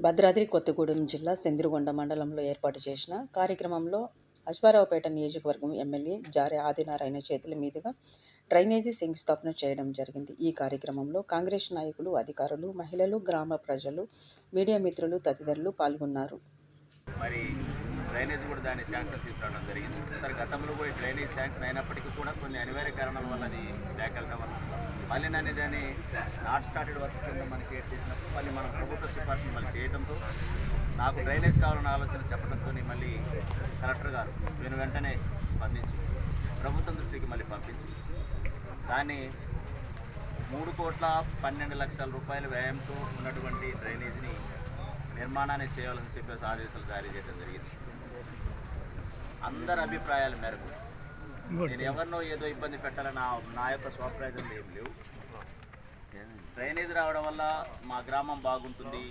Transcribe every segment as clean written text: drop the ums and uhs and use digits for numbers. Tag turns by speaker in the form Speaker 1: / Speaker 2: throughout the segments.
Speaker 1: భద్రాద్రి కొత్తగూడెం జిల్లా సిందిరిగొండ మండలంలో ఏర్పాటు చేసిన కార్యక్రమంలో అశ్వారావుపేట నియోజకవర్గం ఎమ్మెల్యే జారె ఆదినారాయణ చేతుల మీదుగా డ్రైనేజీ శంకుస్థాపన చేయడం జరిగింది. ఈ కార్యక్రమంలో కాంగ్రెస్ నాయకులు, అధికారులు, మహిళలు, గ్రామ ప్రజలు, మీడియా మిత్రులు తదితరులు పాల్గొన్నారు.
Speaker 2: మరి డ్రైనేజ్ కూడా దాన్ని శాంక్షన్ తీసుకురావడం జరిగింది. సరే, గతంలో కూడా డ్రైనేజ్ శాంక్షన్ అయినప్పటికీ కూడా కొన్ని అనివార్య కారణాల వల్ల అది లేకెళ్ళడం వల్ల మళ్ళీ నన్ను దాన్ని నాట్ స్టార్టెడ్ వర్క్ కింద మనకి చేసినప్పుడు మళ్ళీ మన ప్రభుత్వ సిఫార్సులు మళ్ళీ చేయడంతో నాకు డ్రైనేజ్ కావాలన్న ఆలోచన చెప్పడంతో మళ్ళీ కలెక్టర్ గారు నేను వెంటనే స్పందించి ప్రభుత్వం దృష్టికి మళ్ళీ పంపించి దాన్ని 3,12,00,000 రూపాయల వ్యయంతో ఉన్నటువంటి డ్రైనేజీని నిర్మాణాన్ని చేయాలని చెప్పేసి ఆదేశాలు జారీ చేయడం జరిగింది. అందరి అభిప్రాయాల మేరకు నేను ఎవరినో ఏదో ఇబ్బంది పెట్టాలని నా యొక్క స్వప్రయోజనం ఏం లేవు. డ్రైనేజ్ రావడం వల్ల మా గ్రామం బాగుంటుంది,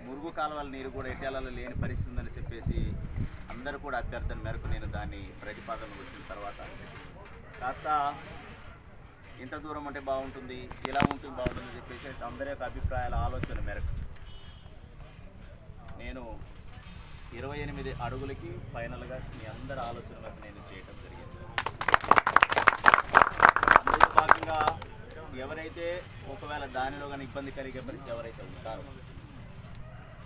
Speaker 2: మురుగు కాలువల నీరు కూడా ఎటేలలో లేని పరిస్థితి ఉందని చెప్పేసి అందరూ కూడా అభ్యర్థన మేరకు నేను దాన్ని ప్రతిపాదన వచ్చిన తర్వాత కాస్త ఇంత దూరం ఉంటే బాగుంటుంది, ఇలా ఉంటుంది బాగుంటుంది చెప్పేసి అందరి యొక్క అభిప్రాయాల ఆలోచన మేరకు నేను 28 అడుగులకి ఫైనల్గా మీ అందరి ఆలోచన మేరకు నేను చేయడం జరిగింది. అందులో భాగంగా ఎవరైతే ఒకవేళ దానిలో కానీ ఇబ్బంది కలిగే పరిస్థితి ఎవరైతే ఉంటారో,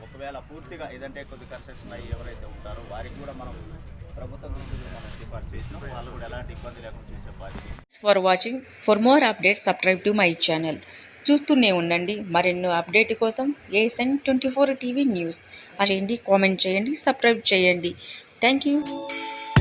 Speaker 2: ఒకవేళ పూర్తిగా ఏదంటే కొద్ది కన్స్ట్రక్షన్ అయ్యి ఎవరైతే ఉంటారో వారికి కూడా మనం ప్రభుత్వం నుంచి మనం సిఫార్సు చేసినాం. వాళ్ళు కూడా ఎలాంటి ఇబ్బంది లేకుండా చేసే బాధ్యత.
Speaker 1: For watching. For more updates subscribe to my channel. చూస్తూనే ఉండండి. మరెన్నో అప్డేట్ కోసం ASN 24 టీవీ న్యూస్ చేయండి, కామెంట్ చేయండి, సబ్స్క్రైబ్ చేయండి. Thank you.